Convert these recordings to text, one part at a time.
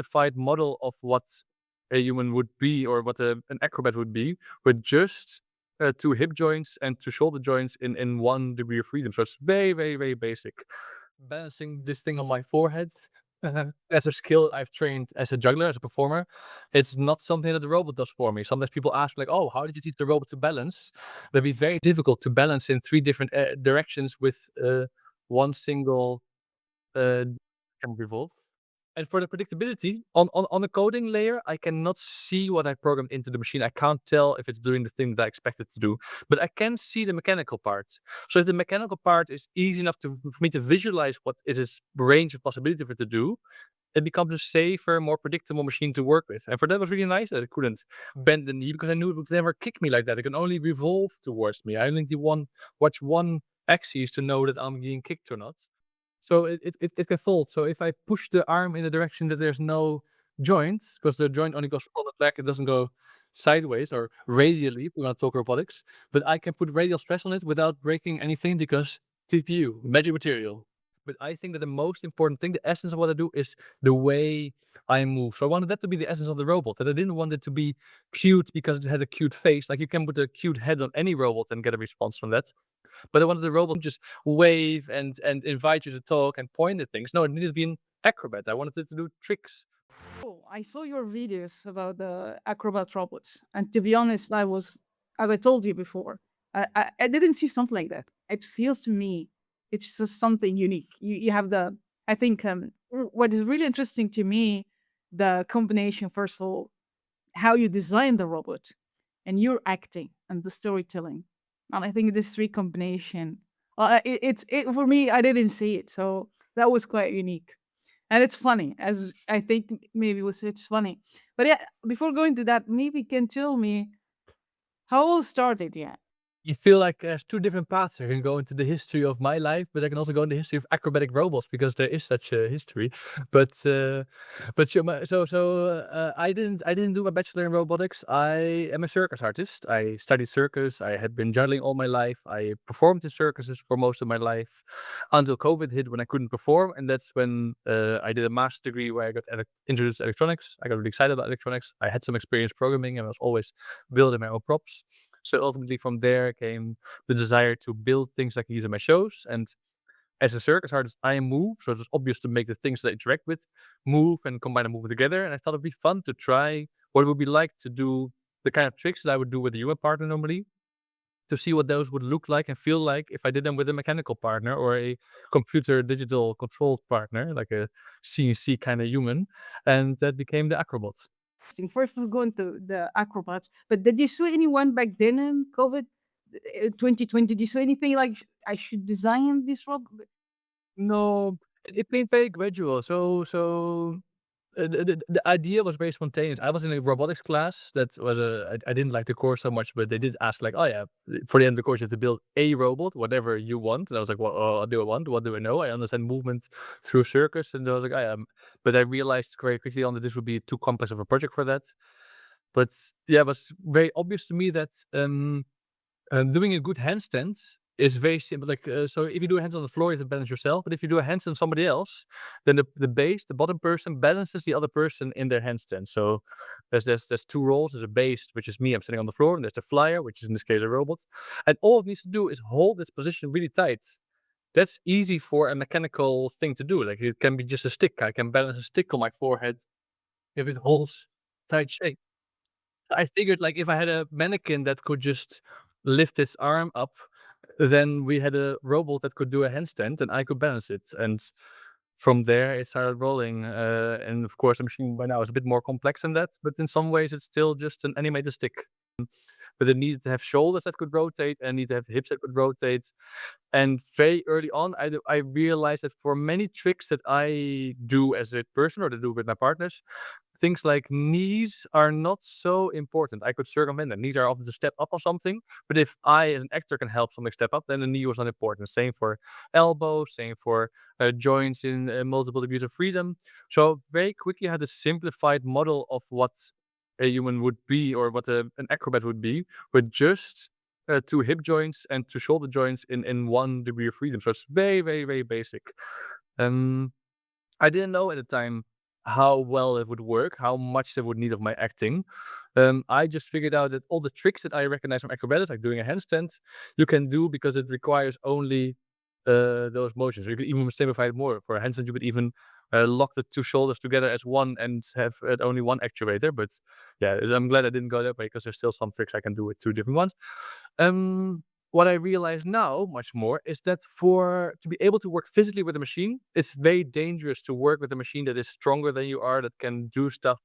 simplified model of what a human would be or what an acrobat would be with just two hip joints and two shoulder joints in 1 degree of freedom. So it's very, very, very basic. Balancing this thing on my forehead as a skill I've trained as a juggler, as a performer. It's not something that the robot does for me. Sometimes people ask like, oh, how did you teach the robot to balance? It'd be very difficult to balance in 3 different directions with one single can revolve. And for the predictability, on the coding layer, I cannot see what I programmed into the machine. I can't tell if it's doing the thing that I expect it to do, but I can see the mechanical part. So if the mechanical part is easy enough for me to visualize what is its range of possibility for it to do, it becomes a safer, more predictable machine to work with. And for that, it was really nice that it couldn't bend the knee because I knew it would never kick me like that. It can only revolve towards me. I only need to watch one axis to know that I'm being kicked or not. So it can fold. So if I push the arm in the direction that there's no joints, because the joint only goes front and back, it doesn't go sideways or radially, if we want to talk robotics, but I can put radial stress on it without breaking anything because TPU, magic material. But I think that the most important thing, the essence of what I do is the way I move. So I wanted that to be the essence of the robot, that I didn't want it to be cute because it has a cute face. Like you can put a cute head on any robot and get a response from that. But I wanted the robot to just wave and invite you to talk and point at things. No, it needed to be an acrobat. I wanted it to do tricks. Oh, I saw your videos about the Acrobat robots, and to be honest, I was, as I told you before, I didn't see something like that. It feels to me it's just something unique. You have the, I think, what is really interesting to me, the combination, first of all, how you design the robot and your acting and the storytelling. And I think this three combination, it's for me, I didn't see it, so that was quite unique. And it's funny, as I think maybe it's funny. But yeah, before going to that, maybe you can tell me how all started. Yeah. You feel like there's 2 different paths. I can go into the history of my life, but I can also go in the history of acrobatic robots because there is such a history. But I didn't do my bachelor in robotics. I am a circus artist. I studied circus. I had been juggling all my life. I performed in circuses for most of my life until COVID hit when I couldn't perform, and that's when I did a master's degree where I got introduced to electronics. I got really excited about electronics. I had some experience programming and I was always building my own props. So ultimately, from there came the desire to build things I can use in my shows. And as a circus artist, I move, so it was obvious to make the things that I interact with move and combine the movement together. And I thought it'd be fun to try what it would be like to do the kind of tricks that I would do with a human partner normally, to see what those would look like and feel like if I did them with a mechanical partner or a computer digital controlled partner, like a CNC kind of human. And that became the Acrobot. First, we're going to the acrobats. But did you see anyone back then in COVID 2020? Did you see anything like I should design this robot? No, it been very gradual. The idea was very spontaneous. I was in a robotics class that was I didn't like the course so much, but they did ask like, oh yeah, for the end of the course you have to build a robot, whatever you want. And I was like, what do I want? What do I know? I understand movement through circus, and I was like, I am. But I realized very quickly on that this would be too complex of a project for that. But yeah, it was very obvious to me that doing a good handstand is very simple. Like, so if you do a handstand on the floor, you have to balance yourself. But if you do a handstand on somebody else, then the base, the bottom person, balances the other person in their handstand. So there's 2 roles. There's a base, which is me, I'm sitting on the floor, and there's the flyer, which is in this case a robot. And all it needs to do is hold this position really tight. That's easy for a mechanical thing to do. Like it can be just a stick. I can balance a stick on my forehead if it holds tight shape. I figured like if I had a mannequin that could just lift its arm up, then we had a robot that could do a handstand and I could balance it. And from there it started rolling. And of course the machine by now is a bit more complex than that, but in some ways it's still just an animated stick. But it needed to have shoulders that could rotate and need to have hips that could rotate. And very early on, I realized that for many tricks that I do as a person or to do with my partners, things like knees are not so important. I could circumvent them. Knees are often to step up on something, but if I, as an actor, can help something step up, then the knee was not important. Same for elbows, same for joints in multiple degrees of freedom. So very quickly, I had a simplified model of what a human would be or what an acrobat would be with just 2 hip joints and 2 shoulder joints in 1 degree of freedom. So it's very, very, very basic. Um, I didn't know at the time how well it would work, how much they would need of my acting. I just figured out that all the tricks that I recognize from acrobatics, like doing a handstand, you can do because it requires only those motions. Or you could even simplify it more. For a handstand, you could even lock the two shoulders together as one and have only one actuator. But yeah, I'm glad I didn't go that way because there's still some tricks I can do with two different ones. What I realize now much more is that to be able to work physically with a machine, it's very dangerous to work with a machine that is stronger than you are, that can do stuff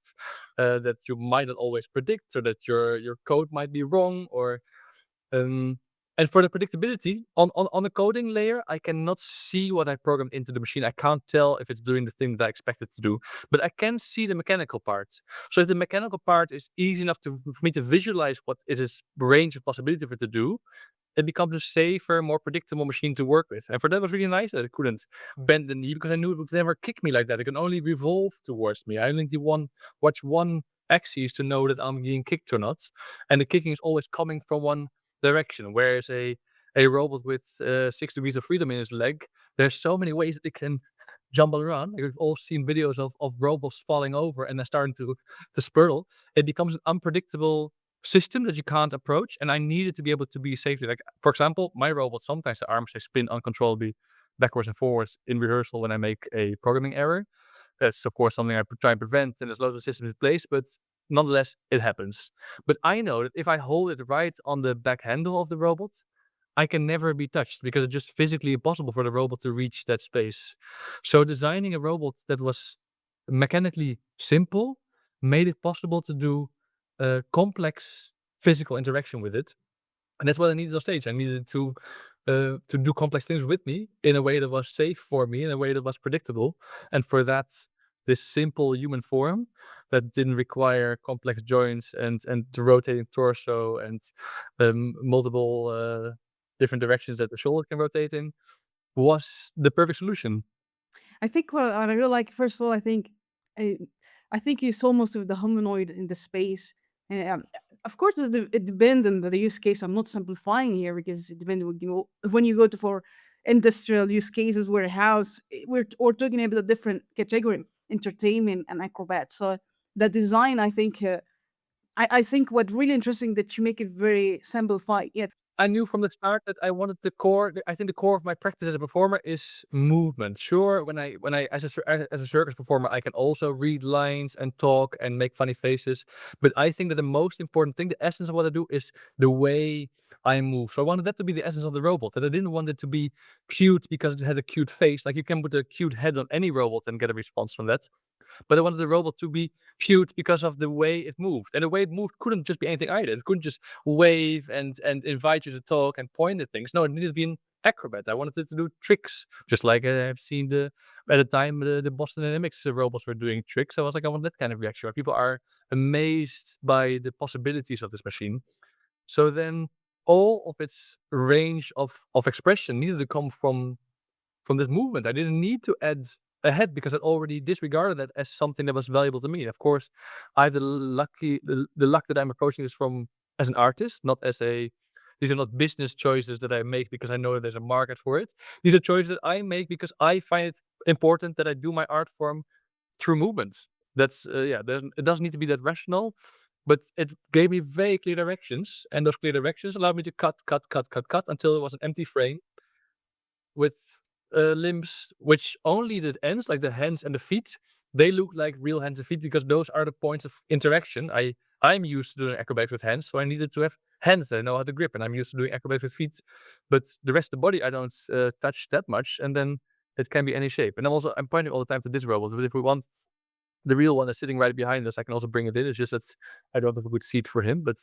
that you might not always predict, or that your code might be wrong, or um, and for the predictability on the coding layer, I cannot see what I programmed into the machine. I can't tell if it's doing the thing that I expect it to do, but I can see the mechanical part. So if the mechanical part is easy enough for me to visualize what is its range of possibility for it to do, it becomes a safer, more predictable machine to work with. And for that, it was really nice that it couldn't bend the knee, because I knew it would never kick me like that. It can only revolve towards me. I only need to watch one axis to know that I'm being kicked or not. And the kicking is always coming from one direction. Whereas a robot with 6 degrees of freedom in his leg, there's so many ways that it can jumble around. Like, we've all seen videos of robots falling over and then starting to spurtle. It becomes an unpredictable system that you can't approach, and I needed to be able to be safely. Like, for example, my robot, sometimes the arms, they spin uncontrollably backwards and forwards in rehearsal when I make a programming error. That's of course something I try and prevent, and there's loads of systems in place, but nonetheless it happens. But I know that if I hold it right on the back handle of the robot, I can never be touched, because it's just physically impossible for the robot to reach that space. So designing a robot that was mechanically simple made it possible to do complex physical interaction with it. And that's what I needed on stage. I needed to do complex things with me in a way that was safe for me, in a way that was predictable. And for that, this simple human form that didn't require complex joints and the rotating torso and multiple different directions that the shoulder can rotate in was the perfect solution. I think what I really like, first of all, I, I think you saw most of the humanoid in the space. And, of course, it depends on the use case. I'm not simplifying here because it depends when you go to for industrial use cases, warehouse, we're talking about a different category, entertainment and acrobat. So the design, I think what really interesting that you make it very simplified. Yet I knew from the start that I wanted I think the core of my practice as a performer is movement. Sure, when I as a circus performer, I can also read lines and talk and make funny faces, but I think that the most important thing, the essence of what I do, is the way I move. So I wanted that to be the essence of the robot, that I didn't want it to be cute because it has a cute face. Like, you can put a cute head on any robot and get a response from that. But I wanted the robot to be cute because of the way it moved. And the way it moved couldn't just be anything either. It couldn't just wave and invite you to talk and point at things. No, it needed to be an acrobat. I wanted it to do tricks, just like I've seen at the time the Boston Dynamics robots were doing tricks. I was like, I want that kind of reaction where people are amazed by the possibilities of this machine. So then all of its range of expression needed to come from this movement. I didn't need to add a head because I already disregarded that as something that was valuable to me. Of course, I have the luck that I'm approaching this from as an artist, not as a. These are not business choices that I make because I know that there's a market for it. These are choices that I make because I find it important that I do my art form through movements. That's yeah. It doesn't need to be that rational, but it gave me very clear directions, and those clear directions allowed me to cut until it was an empty frame with limbs which only the ends, like the hands and the feet, they look like real hands and feet because those are the points of interaction. I'm used to doing acrobatics with hands, so I needed to have hands that I know how to grip, and I'm used to doing acrobatics with feet. But the rest of the body I don't touch that much, and then it can be any shape. And I'm pointing all the time to this robot, but if we want the real one that's sitting right behind us, I can also bring it in. It's just that I don't have a good seat for him. But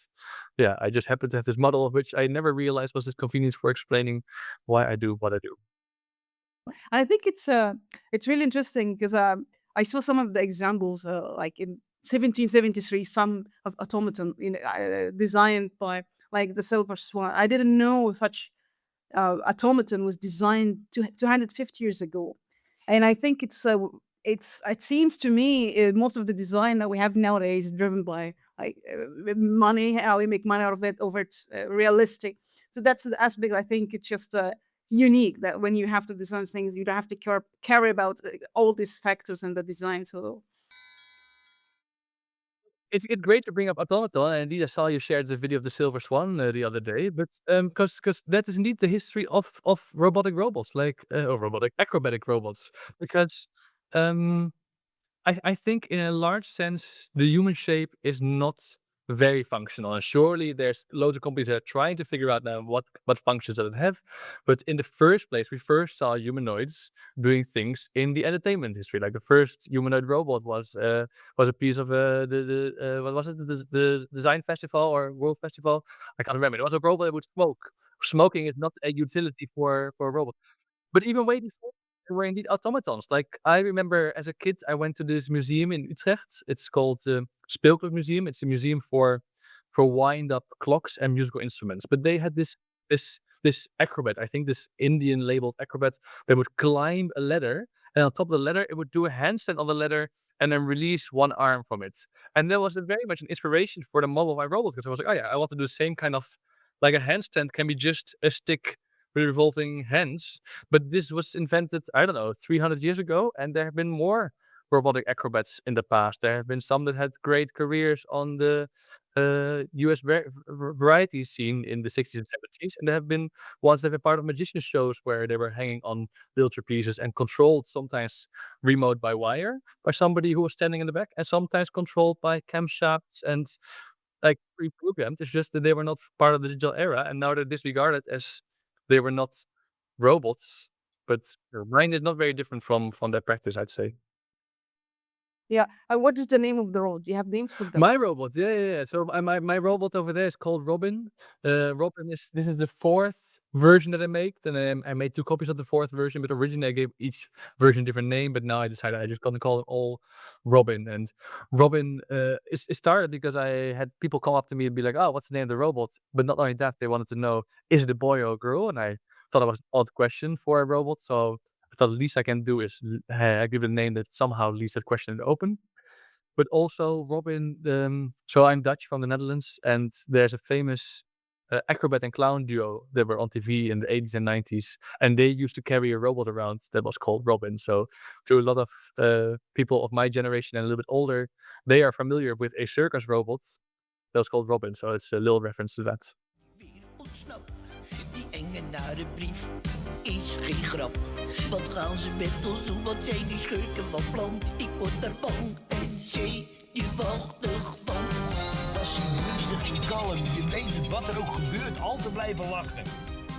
yeah, I just happen to have this model, which I never realized was this convenience for explaining why I do what I do. I think it's really interesting because I saw some of the examples like in 1773, some of automaton designed by like the Silver Swan. I didn't know such automaton was designed 250 years ago, and I think it seems to me most of the design that we have nowadays is driven by like money, how we make money out of it, over it's realistic. So that's the aspect. I think it's just unique that when you have to design things, you don't have to care about all these factors in the design. So it's great to bring up automaton, and indeed I saw you shared the video of the Silver Swan the other day, but because that is indeed the history of robotic robots, like or robotic acrobatic robots, because um I think in a large sense, the human shape is not very functional. And surely there's loads of companies that are trying to figure out now what functions does it have. But in the first place, we first saw humanoids doing things in the entertainment history. Like the first humanoid robot was a piece of what was it? The design festival or world festival? I can't remember. It was a robot that would smoke. Smoking is not a utility for a robot. But even way before, there were indeed automatons. Like, I remember as a kid, I went to this museum in Utrecht. It's called Speelklok Museum. It's a museum for wind-up clocks and musical instruments. But they had this acrobat, I think this Indian labeled acrobat, that would climb a ladder, and on top of the ladder, it would do a handstand on the ladder and then release one arm from it. And that was a very much an inspiration for the model of my robot, because I was like, "Oh, yeah, I want to do the same kind of," like a handstand can be just a stick with revolving hands, but this was invented, I don't know, 300 years ago, and there have been more robotic acrobats in the past. There have been some that had great careers on the US variety scene in the 60s and 70s, and there have been ones that were part of magician shows where they were hanging on little trapezes and controlled, sometimes remote by wire, by somebody who was standing in the back, and sometimes controlled by camshafts and like pre-programmed. It's just that they were not part of the digital era, and now they're disregarded as they were not robots, but mine is not very different from that practice, I'd say. Yeah. And what is the name of the role? Do you have names for them? My robot, yeah. So my robot over there is called Robin. Robin is this is the fourth version that I make. Then I made two copies of the fourth version, but originally I gave each version a different name. But now I decided I just gonna call them all Robin. And Robin it started because I had people come up to me and be like, "Oh, what's the name of the robot?" But not only that, they wanted to know, is it a boy or a girl? And I thought it was an odd question for a robot, so I thought the least I can do is give it a name that somehow leaves that question open. But also Robin, so I'm Dutch from the Netherlands, and there's a famous acrobat and clown duo that were on TV in the 80s and 90s, and they used to carry a robot around that was called Robin. So to a lot of people of my generation and a little bit older, they are familiar with a circus robot that was called Robin. So it's a little reference to that. Weer ontsnapt. Die enge nare brief is geen grap. Wat gaan ze met ons doen? Wat zijn die schurken van plan? Ik word er bang en zenuwachtig van. Was je rustig en kalm, je weet het, wat er ook gebeurt, altijd blijven lachen.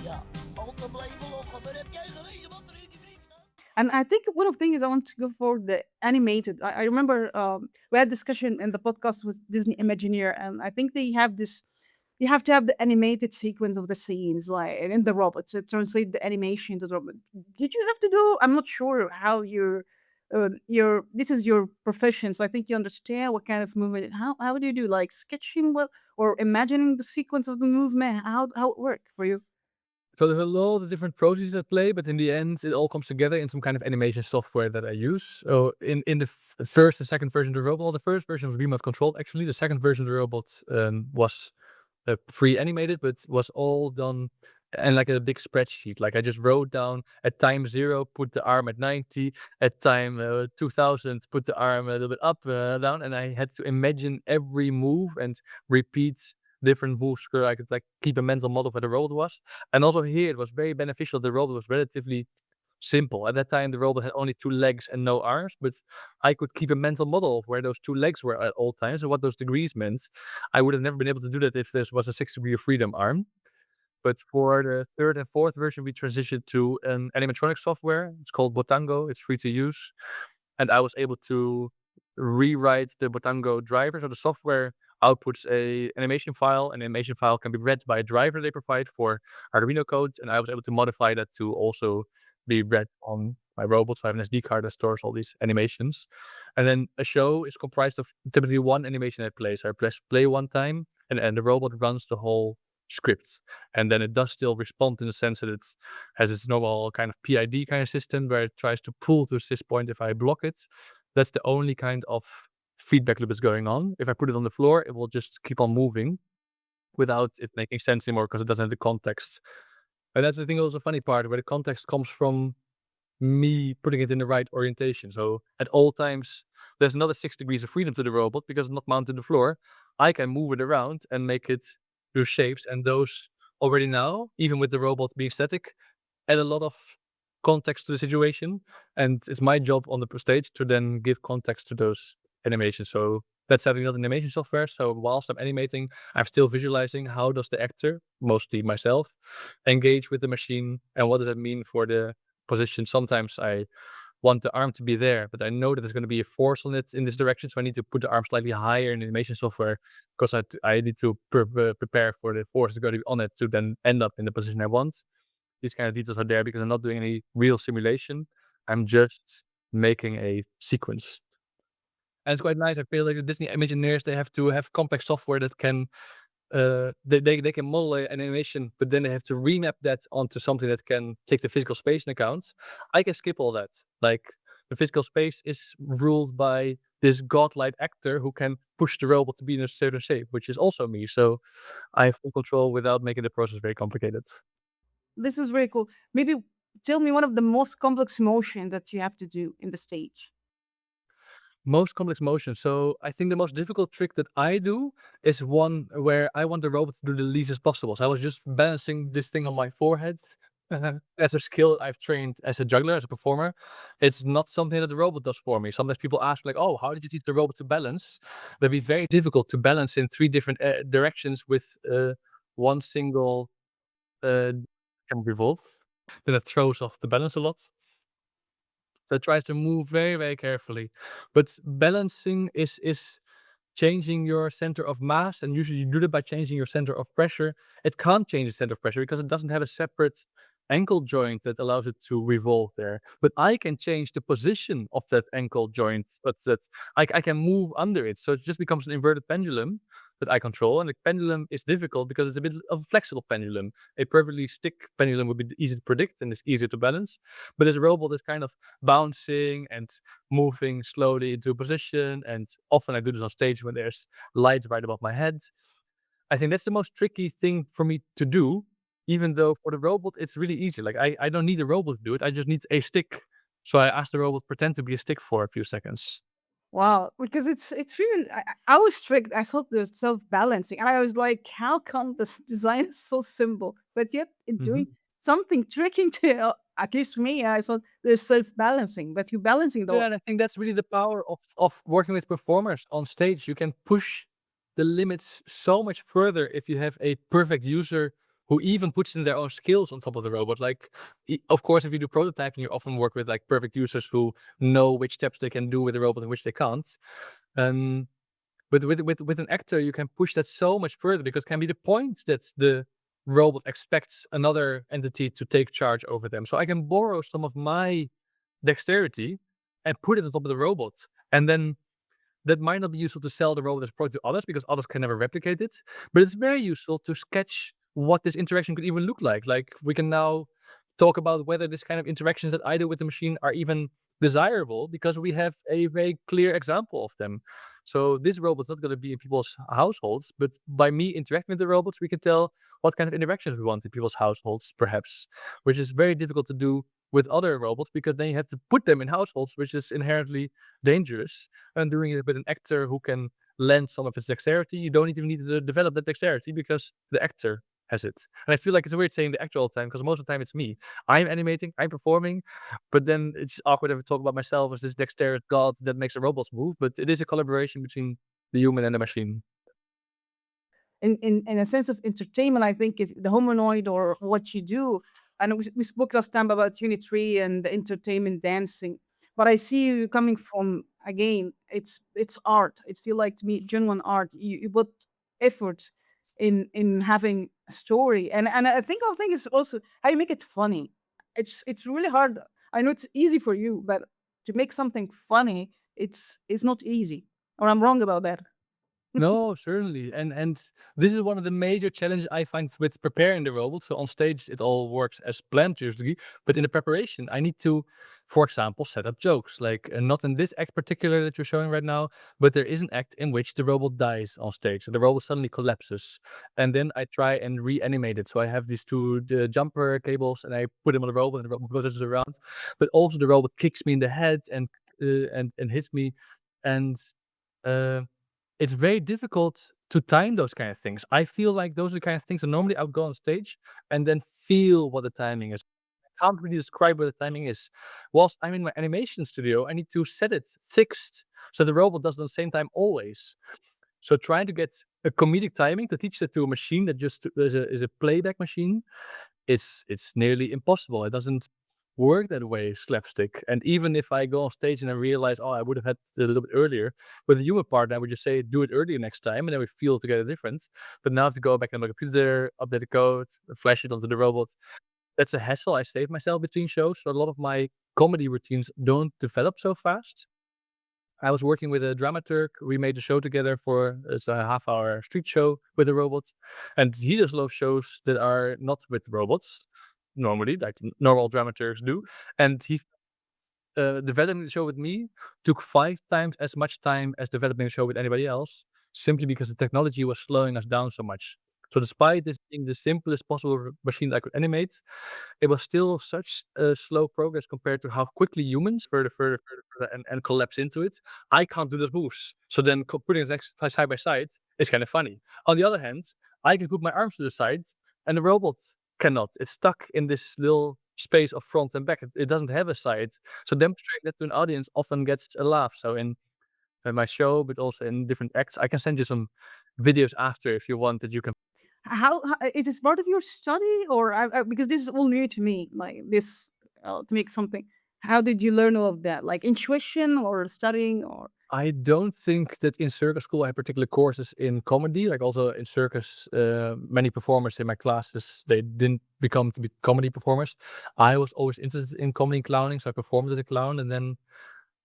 Ja, altijd blijven lachen. Maar heb jij gelezen wat er in die brief staat? And I think one of the things I want to go for the animated. I remember we had discussion in the podcast with Disney Imagineer, and I think they have this. You have to have the animated sequence of the scenes, like in the robot, to translate the animation to the robot. Did you have to do? I'm not sure how your this is your profession, so I think you understand what kind of movement. How do you do like sketching what or imagining the sequence of the movement? How it work for you? So there's a lot of different processes at play, but in the end, it all comes together in some kind of animation software that I use. So in the first and second version of the robot, well, the first version was remote controlled actually. The second version of the robot was pre-animated, but was all done in like a big spreadsheet. Like I just wrote down at time 0, put the arm at 90, at time 2000, put the arm a little bit up, down, and I had to imagine every move and repeat different moves so I could like keep a mental model of where the robot was. And also here it was very beneficial. The robot was relatively simple. At that time, the robot had only 2 legs and no arms, but I could keep a mental model of where those 2 legs were at all times and what those degrees meant. I would have never been able to do that if this was a 6 degree of freedom arm. But for the third and fourth version, we transitioned to an animatronic software. It's called Botango. It's free to use. And I was able to rewrite the Botango driver. So the software outputs a animation file. An animation file can be read by a driver they provide for Arduino code. And I was able to modify that to also be read on my robot. So I have an SD card that stores all these animations. And then a show is comprised of typically one animation at play. So I press play one time and the robot runs the whole script. And then it does still respond in the sense that it has its normal kind of PID kind of system where it tries to pull to this point if I block it. That's the only kind of feedback loop that's going on. If I put it on the floor, it will just keep on moving without it making sense anymore because it doesn't have the context. And that's the thing, also funny part where the context comes from me putting it in the right orientation. So at all times, there's another 6 degrees of freedom to the robot because it's not mounted to the floor. I can move it around and make it do shapes, and those already now, even with the robot being static, add a lot of context to the situation. And it's my job on the stage to then give context to those animations. So that's having not animation software. So whilst I'm animating, I'm still visualizing how does the actor, mostly myself, engage with the machine, and what does that mean for the position. Sometimes I want the arm to be there, but I know that there's going to be a force on it in this direction, so I need to put the arm slightly higher in the animation software because I need to prepare for the force that's going to be on it to then end up in the position I want. These kind of details are there because I'm not doing any real simulation. I'm just making a sequence. And it's quite nice. I feel like the Disney Imagineers, they have to have complex software that can they can model an animation, but then they have to remap that onto something that can take the physical space in account. I can skip all that. Like, the physical space is ruled by this godlike actor who can push the robot to be in a certain shape, which is also me. So I have full control without making the process very complicated. This is very cool. Maybe tell me one of the most complex motion that you have to do in the stage. Most complex motion. So I think the most difficult trick that I do is one where I want the robot to do the least as possible. So I was just balancing this thing on my forehead. As a skill I've trained as a juggler, as a performer. It's not something that the robot does for me. Sometimes people ask like, oh, how did you teach the robot to balance? But it'd be very difficult to balance in 3 different directions with one single can revolve. Then it throws off the balance a lot. That tries to move very, very carefully. But balancing is changing your center of mass, and usually you do that by changing your center of pressure. It can't change the center of pressure because it doesn't have a separate ankle joint that allows it to revolve there. But I can change the position of that ankle joint, but I can move under it. So it just becomes an inverted pendulum that I control. And the pendulum is difficult because it's a bit of a flexible pendulum. A perfectly stick pendulum would be easy to predict and it's easier to balance. But this robot is kind of bouncing and moving slowly into a position. And often I do this on stage when there's light right above my head. I think that's the most tricky thing for me to do, even though for the robot, it's really easy. Like, I don't need a robot to do it. I just need a stick. So I asked the robot pretend to be a stick for a few seconds. Wow, because it's really I was tricked. I thought the self balancing, and I was like, how come this design is so simple, but yet it doing something tricky to accuse me. I thought there's self balancing, but you balancing Yeah, the and I think that's really the power of working with performers on stage. You can push the limits so much further if you have a perfect user who even puts in their own skills on top of the robot. Like, of course, if you do prototyping, you often work with like perfect users who know which steps they can do with the robot and which they can't. But with an actor, you can push that so much further because it can be the point that the robot expects another entity to take charge over them. So I can borrow some of my dexterity and put it on top of the robot. And then that might not be useful to sell the robot as a product to others because others can never replicate it. But it's very useful to sketch what this interaction could even look like. Like, we can now talk about whether this kind of interactions that I do with the machine are even desirable because we have a very clear example of them. So this robot's not going to be in people's households, but by me interacting with the robots, we can tell what kind of interactions we want in people's households, perhaps, which is very difficult to do with other robots because then you have to put them in households, which is inherently dangerous. And doing it with an actor who can lend some of his dexterity, you don't even need to develop that dexterity because the actor has it. And I feel like it's weird saying the actor all the time because most of the time it's me. I'm animating, I'm performing, but then it's awkward if I talk about myself as this dexterous god that makes the robots move. But it is a collaboration between the human and the machine. in a sense of entertainment, I think the humanoid or what you do. And we spoke last time about Unitary and the entertainment dancing, but I see you coming from again. It's art. It feel like to me genuine art. You put effort in having a story, and I think our thing is also how you make it funny. It's really hard. I know it's easy for you, but to make something funny, it's not easy. Or I'm wrong about that. No, certainly. And this is one of the major challenges I find with preparing the robot. So on stage, it all works as planned usually, but in the preparation, I need to, for example, set up jokes. Like not in this act particular that you're showing right now, but there is an act in which the robot dies on stage. So the robot suddenly collapses, and then I try and reanimate it. So I have these two jumper cables, and I put them on the robot, and the robot goes around. But also the robot kicks me in the head and hits me, and. Uh, it's very difficult to time those kind of things. I feel like those are the kind of things that normally I would go on stage and then feel what the timing is. I can't really describe what the timing is. Whilst I'm in my animation studio, I need to set it fixed so the robot does it at the same time always. So trying to get a comedic timing to teach that to a machine that just is a playback machine, it's nearly impossible. It doesn't work that way, slapstick. And even if I go on stage and I realize, oh, I would have had it a little bit earlier, with the human part, I would just say, do it earlier next time, and then we feel together a difference. But now I have to go back on my computer, update the code, flash it onto the robot. That's a hassle I save myself between shows. So a lot of my comedy routines don't develop so fast. I was working with a dramaturg. We made a show together for it's a half-hour street show with a robot, and he does a lot of shows that are not with robots normally, like normal dramaturgs do. And he developing the show with me took 5 times as much time as developing a show with anybody else, simply because the technology was slowing us down so much. So despite this being the simplest possible machine that I could animate, it was still such a slow progress compared to how quickly humans further and collapse into it. I can't do those moves. So then putting it side by side is kind of funny. On the other hand, I can put my arms to the side and the robot cannot. It's stuck in this little space of front and back. It doesn't have a side. So demonstrating that to an audience often gets a laugh. So in my show, but also in different acts, I can send you some videos after if you want that you can. How it is part of your study, or because this is all new to me, like this to make something. How did you learn all of that? Like intuition or studying or? I don't think that in circus school I had particular courses in comedy. Like also in circus, many performers in my classes, they didn't become to be comedy performers. I was always interested in comedy and clowning, so I performed as a clown. And then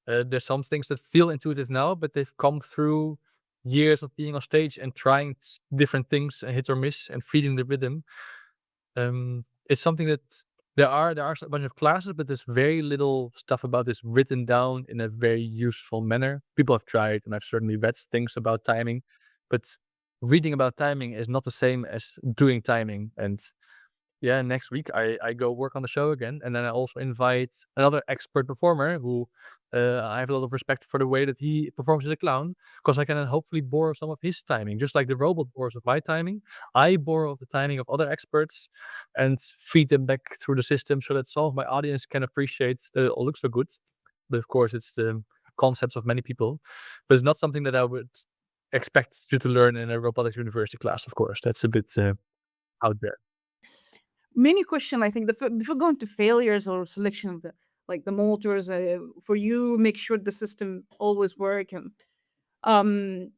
there's some things that feel intuitive now, but they've come through years of being on stage and trying different things and hit or miss and feeding the rhythm. It's something that there are a bunch of classes, but there's very little stuff about this written down in a very useful manner. People have tried, and I've certainly read things about timing, but reading about timing is not the same as doing timing. And yeah, next week I go work on the show again, and then I also invite another expert performer who I have a lot of respect for the way that he performs as a clown, because I can then hopefully borrow some of his timing, just like the robot borrows of my timing. I borrow of the timing of other experts and feed them back through the system so that some of my audience can appreciate that it all looks so good. But of course, it's the concepts of many people, but it's not something that I would expect you to learn in a robotics university class. Of course, that's a bit out there. Many question, I think, before going to failures or selection of the like the motors, for you make sure the system always work, and um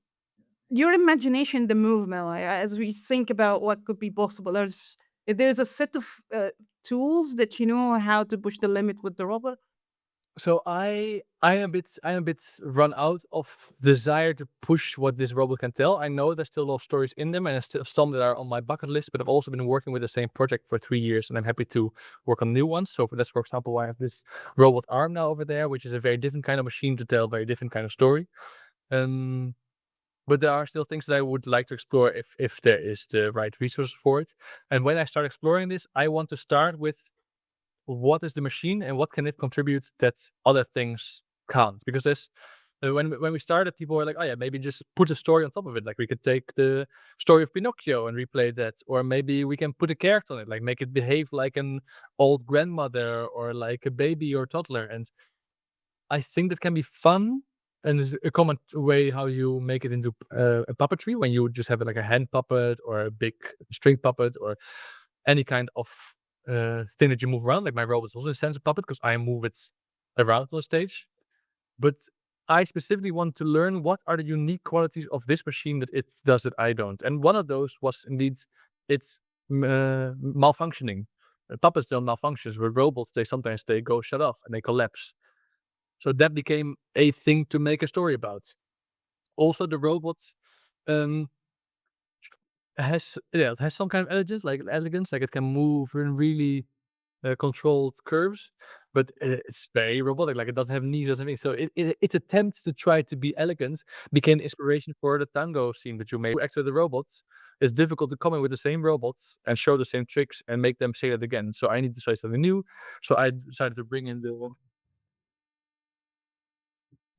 your imagination, the movement, like, as we think about what could be possible, there's a set of tools that you know how to push the limit with the robot. So I'm a bit run out of desire to push what this robot can tell. I know there's still a lot of stories in them, and there's still some that are on my bucket list. But I've also been working with the same project for 3 years, and I'm happy to work on new ones. So that's, for example, why I have this robot arm now over there, which is a very different kind of machine to tell a very different kind of story. But there are still things that I would like to explore if there is the right resources for it. And when I start exploring this, I want to start with what is the machine and what can it contribute that other things can't. Because there's when we started, people were like, oh yeah, maybe just put a story on top of it. Like we could take the story of Pinocchio and replay that, or maybe we can put a character on it, like make it behave like an old grandmother or like a baby or toddler. And I think that can be fun, and is a common way how you make it into a puppetry, when you just have like a hand puppet or a big string puppet or any kind of thing that you move around. Like my robot is also in a sense a puppet because I move it around on stage. But I specifically want to learn what are the unique qualities of this machine that it does that I don't. And one of those was indeed it's malfunctioning. Puppets don't malfunction. With robots, sometimes they go shut off and they collapse. So that became a thing to make a story about. Also, the robot Um, it has some kind of elegance, like it can move in really controlled curves, but it's very robotic. Like it doesn't have knees or something. So its attempts to try to be elegant became inspiration for the tango scene that you made. To act with the robots, it's difficult to come in with the same robots and show the same tricks and make them say that again. So I need to try something new. So I decided to bring in the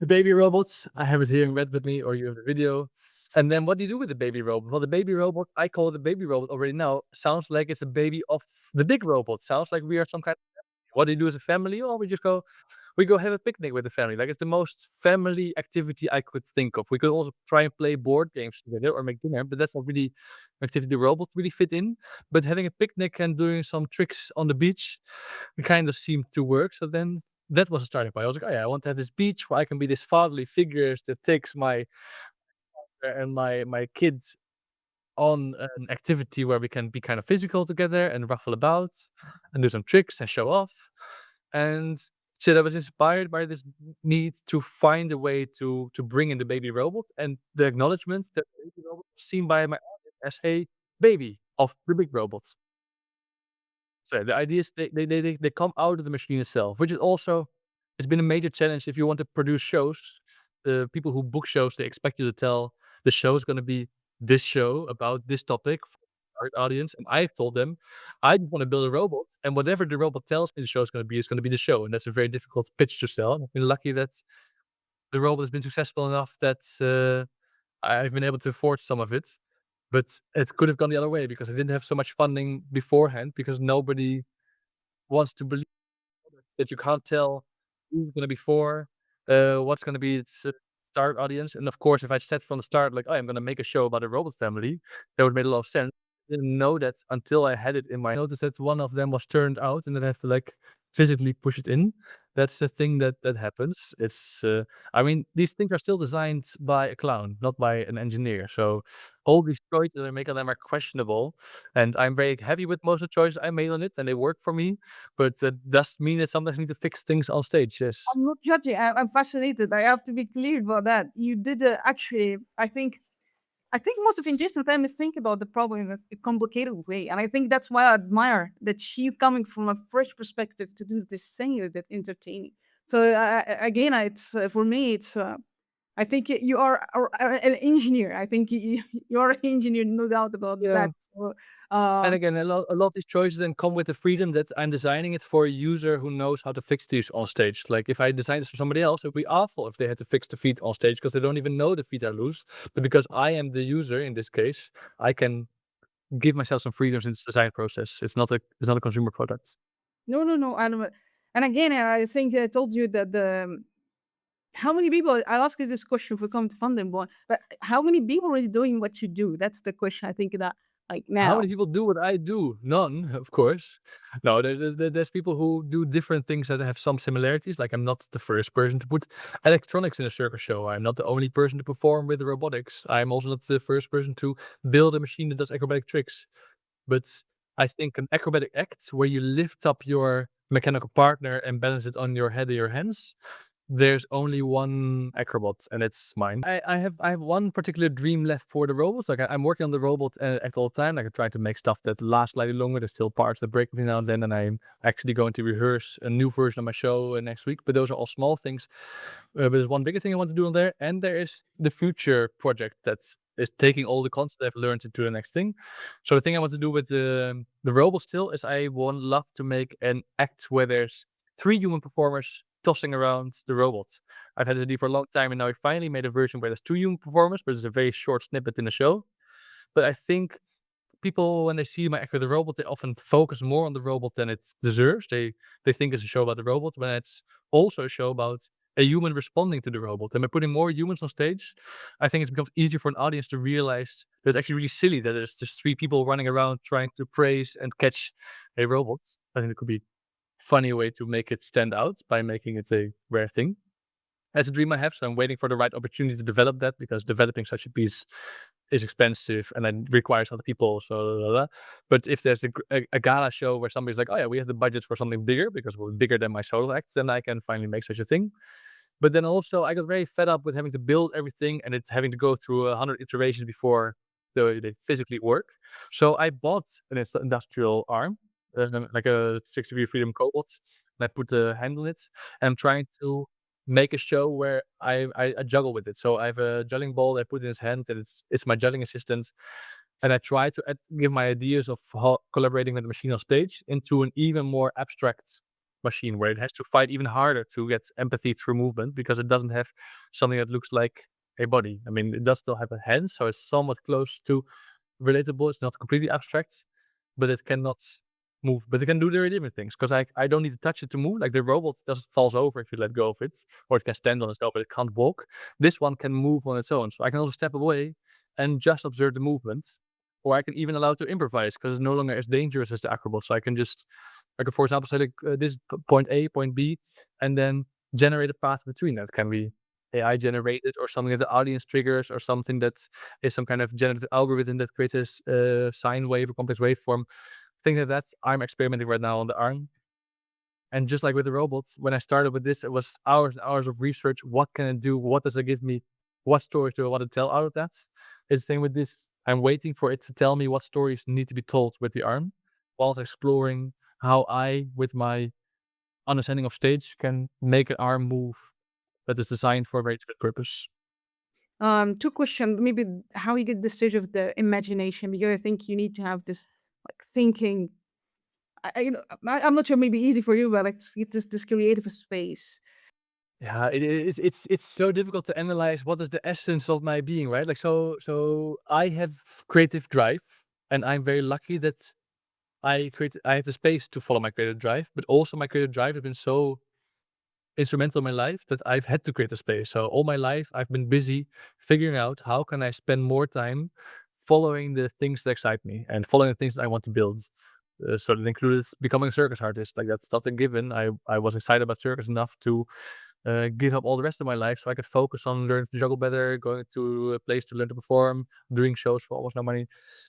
baby robots. I have it here in red with me, or you have the video. And then what do you do with the baby robot? Well, the baby robot, I call it the baby robot already now, sounds like it's a baby of the big robot. Sounds like we are some kind of, what do you do as a family? Or we go have a picnic with the family. Like it's the most family activity I could think of. We could also try and play board games together or make dinner, but that's not really an activity the robots really fit in. But having a picnic and doing some tricks on the beach, it kind of seemed to work. So then that was a starting point. I was like, oh yeah, I want to have this beach where I can be this fatherly figure that takes my and my kids on an activity where we can be kind of physical together and ruffle about and do some tricks and show off. And so I was inspired by this need to find a way to bring in the baby robot and the acknowledgement that the baby robot was seen by my audience as a baby of the big robots. So the idea is they come out of the machine itself, which is also, it's been a major challenge if you want to produce shows. The people who book shows, they expect you to tell the show is gonna be this show about this topic for our audience, and I've told them, "I just wanna build a robot, and whatever the robot tells me the show is gonna be the show," and that's a very difficult pitch to sell. I've been lucky that the robot has been successful enough that, I've been able to afford some of it, but it could have gone the other way because I didn't have so much funding beforehand because nobody wants to believe that you can't tell who's gonna be for, what's gonna be its start audience. And of course, if I said from the start, like, "Oh, I'm gonna make a show about a robot family," that would make a lot of sense. Didn't know that until I had it in my notice that one of them was turned out, and then I have to like physically push it in. That's the thing that happens. It's I mean, these things are still designed by a clown, not by an engineer. So all these choices I make on them are questionable, and I'm very happy with most of the choices I made on it, and they work for me. But that does mean that sometimes I need to fix things on stage. Yes. I'm not judging. I'm fascinated. I have to be clear about that. You did actually. I think most of Indigenous families think about the problem in a complicated way, and I think that's why I admire that you coming from a fresh perspective to do this thing that entertaining. So again, it's for me, it's. I think you are an engineer. I think you are an engineer, no doubt about Yeah. that. So, And again, a lot of these choices then come with the freedom that I'm designing it for a user who knows how to fix these on stage. Like if I design this for somebody else, it would be awful if they had to fix the feet on stage because they don't even know the feet are loose. But because I am the user in this case, I can give myself some freedoms in this design process. It's not a consumer product. no, no, no. And again, I think I told you that how many people, I asked you this question for come to funding, but how many people are really doing what you do? That's the question I think that like How now. many people do what I do? None, of course. No, there's people who do different things that have some similarities. Like I'm not the first person to put electronics in a circus show. I'm not the only person to perform with robotics. I'm also not the first person to build a machine that does acrobatic tricks. But I think an acrobatic act where you lift up your mechanical partner and balance it on your head or your hands, there's only one Acrobot, and it's mine. I have one particular dream left for the robots. Like I'm working on the robot act all the time. Like I try to make stuff that lasts slightly longer. There's still parts that break every now and then, and I'm actually going to rehearse a new version of my show next week. But those are all small things. But there's one bigger thing I want to do on there, and there is the future project that is taking all the concepts I've learned into the next thing. So the thing I want to do with the robot still is I would love to make an act where there's 3 human performers tossing around the robot. I've had this idea for a long time, and now I finally made a version where there's 2 human performers, but it's a very short snippet in the show. But I think people, when they see my act with the robot, they often focus more on the robot than it deserves. They think it's a show about the robot, when it's also a show about a human responding to the robot. And by putting more humans on stage, I think it becomes easier for an audience to realize that it's actually really silly that there's just 3 people running around trying to praise and catch a robot. I think it could be funny way to make it stand out by making it a rare thing. That's a dream I have, so I'm waiting for the right opportunity to develop that because developing such a piece is expensive and then requires other people. So, blah, blah, blah. But if there's a gala show where somebody's like, "Oh yeah, we have the budget for something bigger because we're bigger than my solo act," then I can finally make such a thing. But then also I got very fed up with having to build everything and it having to go through 100 iterations before they physically work. So I bought an industrial arm, like a 6-degree freedom cobalt, and I put the handle on it. And I'm trying to make a show where I juggle with it. So I have a juggling ball I put in his hand, and it's my juggling assistant. And I try to give my ideas of how collaborating with the machine on stage into an even more abstract machine where it has to fight even harder to get empathy through movement because it doesn't have something that looks like a body. I mean, it does still have a hand, so it's somewhat close to relatable. It's not completely abstract, but it cannot move. But it can do very different things because I don't need to touch it to move. Like the robot just falls over if you let go of it, or it can stand on its own, but it can't walk. This one can move on its own, so I can also step away and just observe the movement, or I can even allow it to improvise because it's no longer as dangerous as the Acrobot. So I can, for example, say like this point A, point B, and then generate a path between that. Can be AI generated or something that the audience triggers or something that is some kind of generative algorithm that creates a sine wave or complex waveform. Things like that I'm experimenting right now on the arm. And just like with the robots, when I started with this, it was hours and hours of research. What can it do? What does it give me? What stories do I want to tell out of that? It's the same with this. I'm waiting for it to tell me what stories need to be told with the arm, whilst exploring how I, with my understanding of stage, can make an arm move that is designed for a very different purpose. Two questions. Maybe how you get the stage of the imagination, because I think you need to have this like thinking. I'm not sure. Maybe easy for you, but like get this creative space. Yeah, it's so difficult to analyze what is the essence of my being, right? Like so I have creative drive, and I'm very lucky that I have the space to follow my creative drive, but also my creative drive has been so instrumental in my life that I've had to create a space. So all my life I've been busy figuring out how can I spend more time following the things that excite me and following the things that I want to build. So that included becoming a circus artist. Like that's not a given. I was excited about circus enough to give up all the rest of my life so I could focus on learning to juggle better, going to a place to learn to perform, doing shows for almost no money,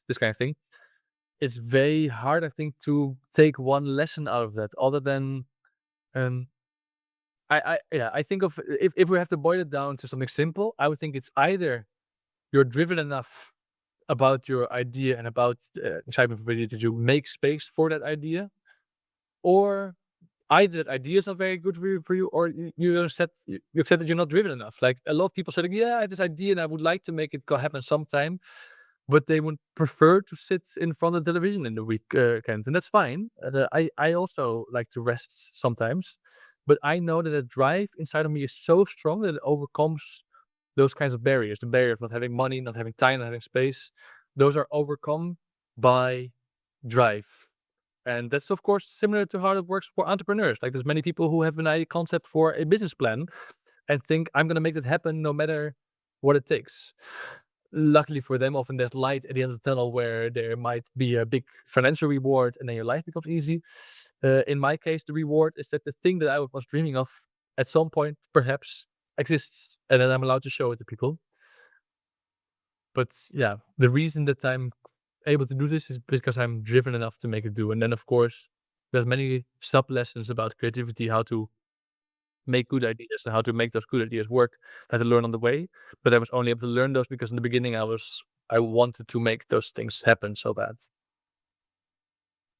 this kind of thing. It's very hard, I think, to take one lesson out of that other than um, I think of if we have to boil it down to something simple, I would think it's either you're driven enough about your idea and about excitement for it that you make space for that idea, or either that idea is not very good for you or you accept that you're not driven enough. Like a lot of people say, like, yeah, I have this idea and I would like to make it happen sometime, but they would prefer to sit in front of the television in the weekend, and that's fine. I also like to rest sometimes, but I know that the drive inside of me is so strong that it overcomes those kinds of barriers. The barrier of not having money, not having time, not having space. Those are overcome by drive. And that's of course similar to how it works for entrepreneurs. Like there's many people who have an idea concept for a business plan and think I'm gonna make that happen no matter what it takes. Luckily for them, often there's light at the end of the tunnel where there might be a big financial reward and then your life becomes easy. In my case, the reward is that the thing that I was dreaming of at some point perhaps exists and then I'm allowed to show it to people. But yeah, the reason that I'm able to do this is because I'm driven enough to make it do. And then of course, there's many sub lessons about creativity, how to make good ideas and how to make those good ideas work that I learned on the way. But I was only able to learn those because in the beginning I wanted to make those things happen so bad.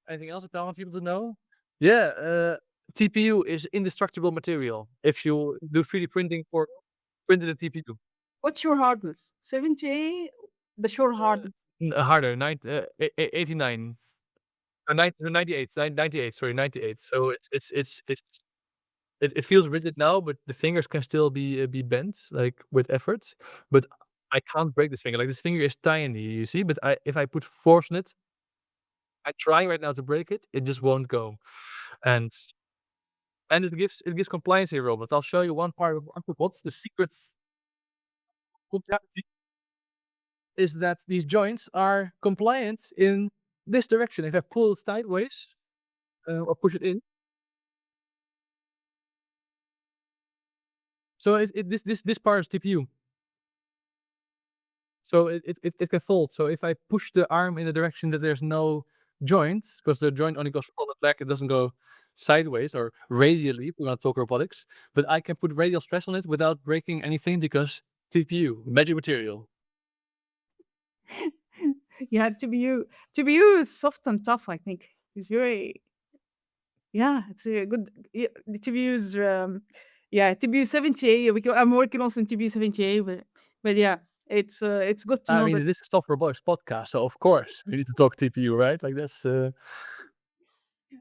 Anything else that I want people to know? Yeah, TPU is indestructible material. If you do 3D printing for printed a TPU. What's your hardness? 78. The sure hardness. Harder, 89. 98, 98, sorry, 98. So it feels rigid now, but the fingers can still be bent, like with effort. But I can't break this finger. Like this finger is tiny, you see. But if I put force on it, I'm trying right now to break it. It just won't go, and it gives compliance here, robots. I'll show you one part of what's the secrets. Is that these joints are compliant in this direction. If I pull it sideways or push it in, so this part is TPU. So it can fold. So if I push the arm in the direction that there's no joints, because the joint only goes front and back, it doesn't go sideways or radially, if we want to talk robotics, but I can put radial stress on it without breaking anything because TPU, magic material. Yeah, TBU is soft and tough. I think it's very it's a good. Yeah, the TBU is TBU 70A. I'm working also in TBU 70A, but yeah, it's good to I know mean, that. this is Soft Robotics podcast, so of course we need to talk TPU, right? Like that's.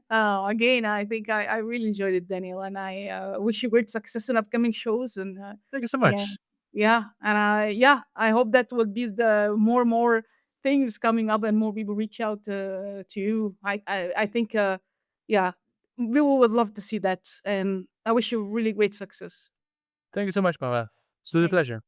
Again, I think I really enjoyed it, Daniel, and I wish you great success in upcoming shows. And Thank you so yeah, much. and I hope that will be the more things coming up and more people reach out to you. I think yeah, we would love to see that, and I wish you really great success. Thank you so much, Mara. It's really a Thank pleasure.